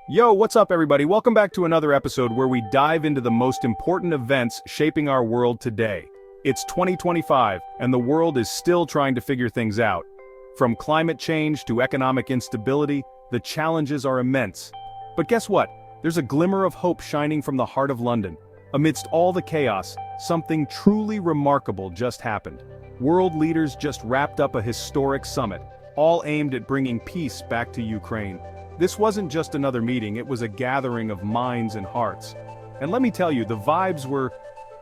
Yo, what's up everybody? Welcome back to another episode where we dive into the most important events shaping our world today. It's 2025, and the world is still trying to figure things out. From climate change to economic instability, the challenges are immense. But guess what? There's a glimmer of hope shining from the heart of London. Amidst all the chaos, something truly remarkable just happened. World leaders just wrapped up a historic summit, all aimed at bringing peace back to Ukraine. This wasn't just another meeting, it was a gathering of minds and hearts. And let me tell you, the vibes were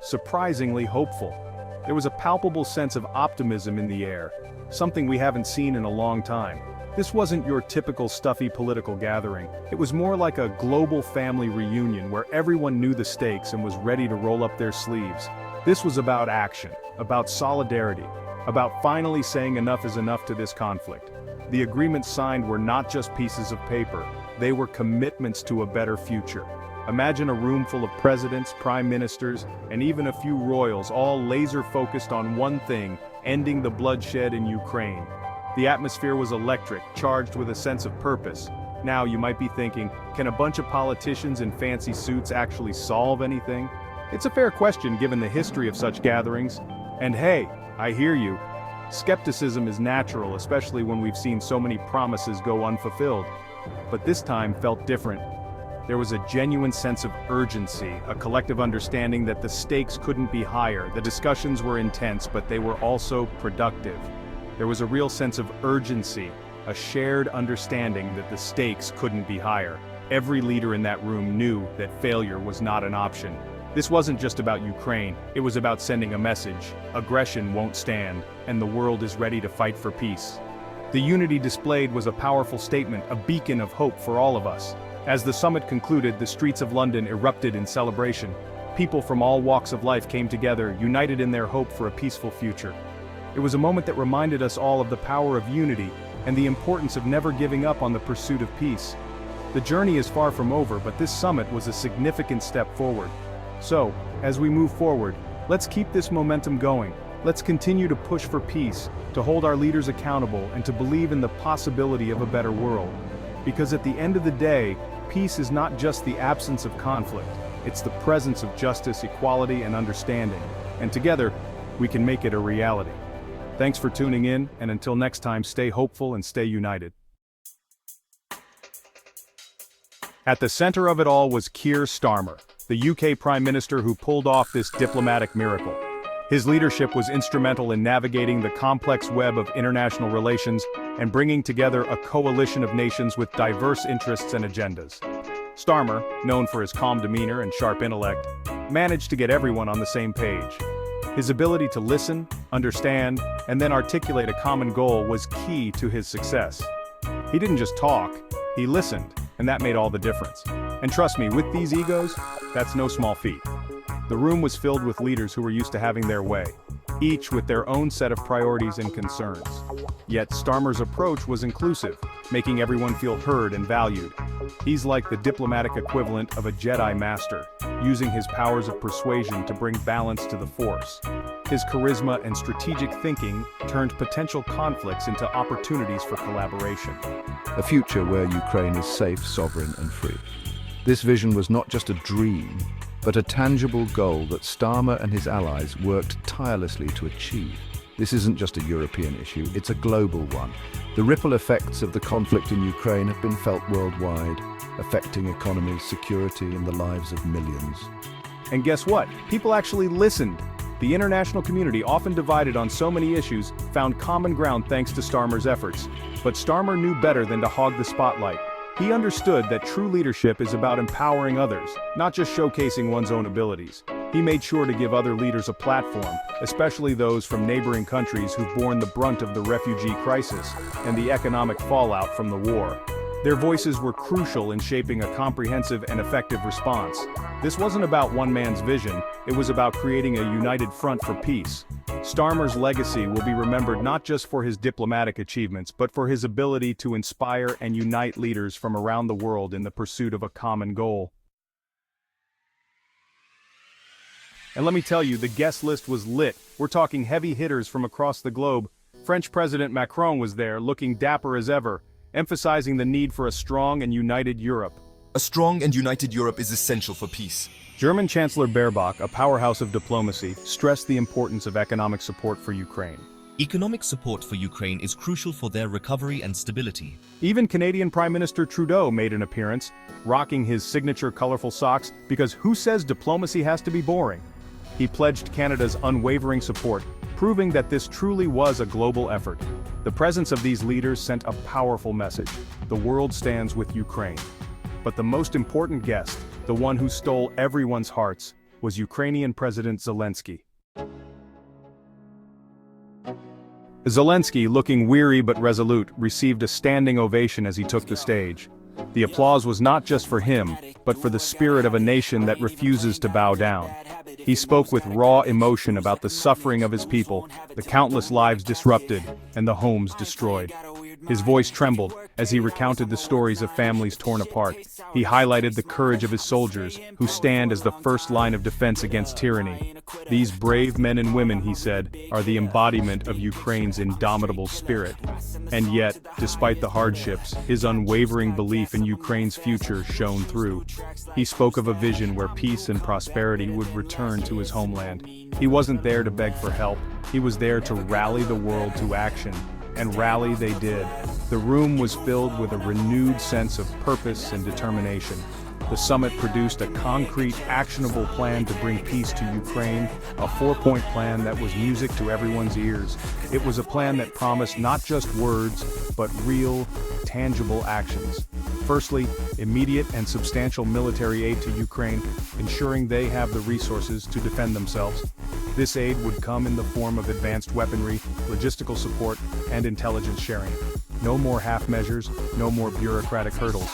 surprisingly hopeful. There was a palpable sense of optimism in the air, something we haven't seen in a long time. This wasn't your typical stuffy political gathering. It was more like a global family reunion where everyone knew the stakes and was ready to roll up their sleeves. This was about action, about solidarity, about finally saying enough is enough to this conflict. The agreements signed were not just pieces of paper, they were commitments to a better future. Imagine a room full of presidents, prime ministers, and even a few royals, all laser-focused on one thing: ending the bloodshed in Ukraine. The atmosphere was electric, charged with a sense of purpose. Now you might be thinking, can a bunch of politicians in fancy suits actually solve anything? It's a fair question given the history of such gatherings. And hey, I hear you. Skepticism is natural, especially when we've seen so many promises go unfulfilled. But this time felt different. There was a genuine sense of urgency, a collective understanding that the stakes couldn't be higher. The discussions were intense, but they were also productive. There was a real sense of urgency, a shared understanding that the stakes couldn't be higher. Every leader in that room knew that failure was not an option. This wasn't just about Ukraine, it was about sending a message. Aggression won't stand, and the world is ready to fight for peace. The unity displayed was a powerful statement, a beacon of hope for all of us. As the summit concluded, the streets of London erupted in celebration. People from all walks of life came together, united in their hope for a peaceful future. It was a moment that reminded us all of the power of unity and the importance of never giving up on the pursuit of peace. The journey is far from over, but this summit was a significant step forward. So, as we move forward, let's keep this momentum going. Let's continue to push for peace, to hold our leaders accountable, and to believe in the possibility of a better world. Because at the end of the day, peace is not just the absence of conflict, it's the presence of justice, equality, and understanding. And together, we can make it a reality. Thanks for tuning in, and until next time, stay hopeful and stay united. At the center of it all was Keir Starmer, the UK Prime Minister who pulled off this diplomatic miracle. His leadership was instrumental in navigating the complex web of international relations and bringing together a coalition of nations with diverse interests and agendas. Starmer, known for his calm demeanor and sharp intellect, managed to get everyone on the same page. His ability to listen, understand, and then articulate a common goal was key to his success. He didn't just talk, he listened, and that made all the difference. And trust me, with these egos, that's no small feat. The room was filled with leaders who were used to having their way, each with their own set of priorities and concerns. Yet Starmer's approach was inclusive, making everyone feel heard and valued. He's like the diplomatic equivalent of a Jedi Master, using his powers of persuasion to bring balance to the Force. His charisma and strategic thinking turned potential conflicts into opportunities for collaboration. A future where Ukraine is safe, sovereign, and free. This vision was not just a dream, but a tangible goal that Starmer and his allies worked tirelessly to achieve. This isn't just a European issue, it's a global one. The ripple effects of the conflict in Ukraine have been felt worldwide, affecting economies, security, and the lives of millions. And guess what? People actually listened. The international community, often divided on so many issues, found common ground thanks to Starmer's efforts. But Starmer knew better than to hog the spotlight. He understood that true leadership is about empowering others, not just showcasing one's own abilities. He made sure to give other leaders a platform, especially those from neighboring countries who've borne the brunt of the refugee crisis and the economic fallout from the war. Their voices were crucial in shaping a comprehensive and effective response. This wasn't about one man's vision, it was about creating a united front for peace. Starmer's legacy will be remembered not just for his diplomatic achievements, but for his ability to inspire and unite leaders from around the world in the pursuit of a common goal. And let me tell you, the guest list was lit. We're talking heavy hitters from across the globe. French President Macron was there, looking dapper as ever, emphasizing the need for a strong and united Europe. A strong and united Europe is essential for peace. German Chancellor Baerbock, a powerhouse of diplomacy, stressed the importance of economic support for Ukraine. Economic support for Ukraine is crucial for their recovery and stability. Even Canadian Prime Minister Trudeau made an appearance, rocking his signature colorful socks, because who says diplomacy has to be boring? He pledged Canada's unwavering support, proving that this truly was a global effort. The presence of these leaders sent a powerful message. The world stands with Ukraine. But the most important guest, the one who stole everyone's hearts, was Ukrainian President Zelenskyy. Zelenskyy, looking weary but resolute, received a standing ovation as he took the stage. The applause was not just for him, but for the spirit of a nation that refuses to bow down. He spoke with raw emotion about the suffering of his people, the countless lives disrupted, and the homes destroyed. His voice trembled as he recounted the stories of families torn apart. He highlighted the courage of his soldiers, who stand as the first line of defense against tyranny. These brave men and women, he said, are the embodiment of Ukraine's indomitable spirit. And yet, despite the hardships, his unwavering belief in Ukraine's future shone through. He spoke of a vision where peace and prosperity would return to his homeland. He wasn't there to beg for help. He was there to rally the world to action. And rally they did. The room was filled with a renewed sense of purpose and determination. The summit produced a concrete, actionable plan to bring peace to Ukraine, a 4-point plan that was music to everyone's ears. It was a plan that promised not just words, but real, tangible actions. Firstly, immediate and substantial military aid to Ukraine, ensuring they have the resources to defend themselves. This aid would come in the form of advanced weaponry, logistical support, and intelligence sharing. No more half measures, no more bureaucratic hurdles.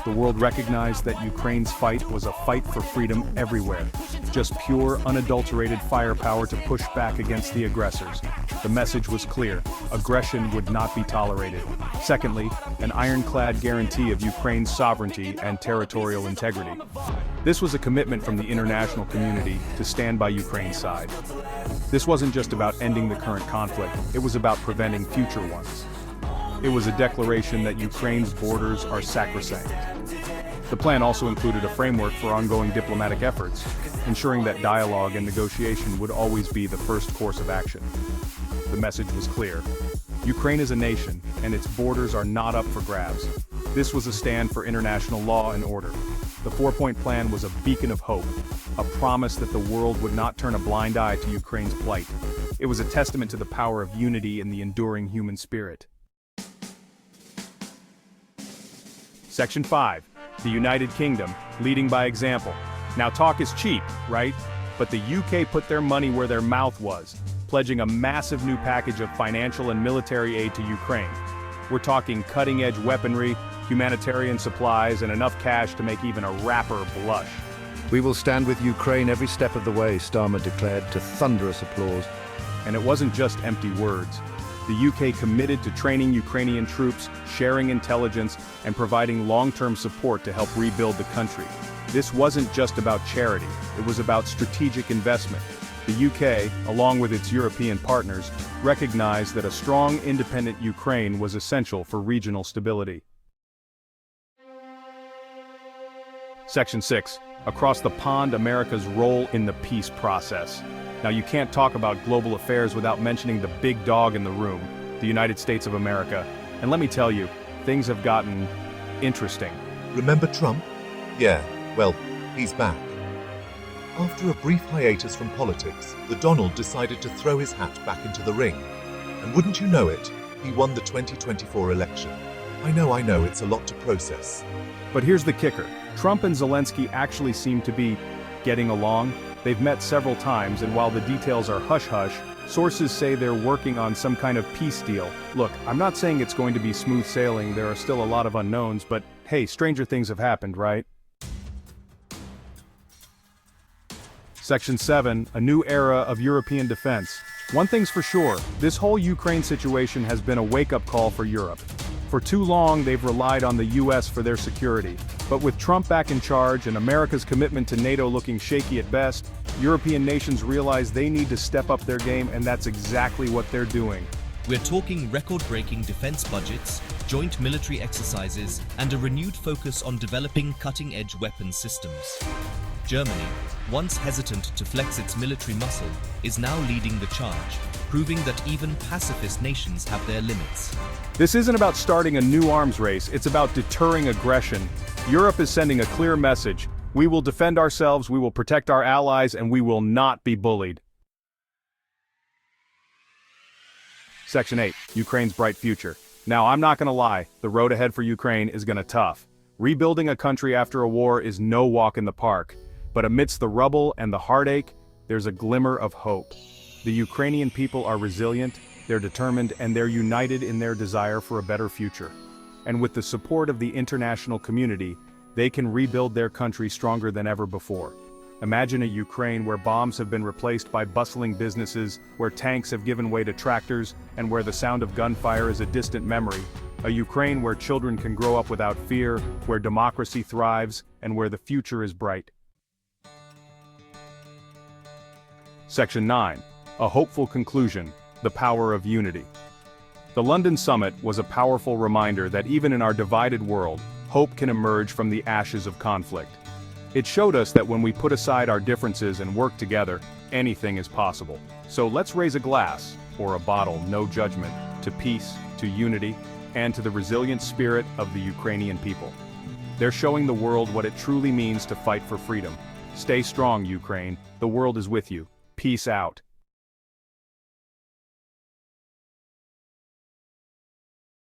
The world recognized that Ukraine's fight was a fight for freedom everywhere. Just pure, unadulterated firepower to push back against the aggressors. The message was clear: aggression would not be tolerated. Secondly, an ironclad guarantee of Ukraine's sovereignty and territorial integrity. This was a commitment from the international community to stand by Ukraine's side. This wasn't just about ending the current conflict, it was about preventing future ones. It was a declaration that Ukraine's borders are sacrosanct. The plan also included a framework for ongoing diplomatic efforts, ensuring that dialogue and negotiation would always be the first course of action. The message was clear: Ukraine is a nation, and its borders are not up for grabs. This was a stand for international law and order. The 4-point plan was a beacon of hope, a promise that the world would not turn a blind eye to Ukraine's plight. It was a testament to the power of unity in the enduring human spirit. Section 5. The United Kingdom, leading by example. Now talk is cheap, right? But the UK put their money where their mouth was, pledging a massive new package of financial and military aid to Ukraine. We're talking cutting-edge weaponry, humanitarian supplies, and enough cash to make even a rapper blush. We will stand with Ukraine every step of the way, Starmer declared to thunderous applause. And it wasn't just empty words. The UK committed to training Ukrainian troops, sharing intelligence, and providing long-term support to help rebuild the country. This wasn't just about charity, it was about strategic investment. The UK, along with its European partners, recognized that a strong, independent Ukraine was essential for regional stability. Section 6. Across the pond, America's role in the peace process. Now, you can't talk about global affairs without mentioning the big dog in the room, the United States of America. And let me tell you, things have gotten interesting. Remember Trump? Yeah, well, he's back. After a brief hiatus from politics, the Donald decided to throw his hat back into the ring. And wouldn't you know it, he won the 2024 election. I know, it's a lot to process. But here's the kicker. Trump and Zelenskyy actually seem to be getting along. They've met several times, and while the details are hush-hush, sources say they're working on some kind of peace deal. Look, I'm not saying it's going to be smooth sailing, there are still a lot of unknowns, but hey, stranger things have happened, right? Section 7, a new era of European defense. One thing's for sure, this whole Ukraine situation has been a wake-up call for Europe. For too long, they've relied on the US for their security. But with Trump back in charge and America's commitment to NATO looking shaky at best, European nations realize they need to step up their game, and that's exactly what they're doing. We're talking record-breaking defense budgets, joint military exercises, and a renewed focus on developing cutting-edge weapons systems. Germany, once hesitant to flex its military muscle, is now leading the charge, proving that even pacifist nations have their limits. This isn't about starting a new arms race, it's about deterring aggression. Europe is sending a clear message. We will defend ourselves, we will protect our allies, and we will not be bullied. Section 8. Ukraine's bright future. Now, I'm not gonna lie, the road ahead for Ukraine is gonna tough. Rebuilding a country after a war is no walk in the park. But amidst the rubble and the heartache, there's a glimmer of hope. The Ukrainian people are resilient, they're determined, and they're united in their desire for a better future. And with the support of the international community, they can rebuild their country stronger than ever before. Imagine a Ukraine where bombs have been replaced by bustling businesses, where tanks have given way to tractors, and where the sound of gunfire is a distant memory. A Ukraine where children can grow up without fear, where democracy thrives, and where the future is bright. Section 9. A hopeful conclusion, the power of unity. The London summit was a powerful reminder that even in our divided world, hope can emerge from the ashes of conflict. It showed us that when we put aside our differences and work together, anything is possible. So let's raise a glass, or a bottle, no judgment, to peace, to unity, and to the resilient spirit of the Ukrainian people. They're showing the world what it truly means to fight for freedom. Stay strong, Ukraine. The world is with you. Peace out.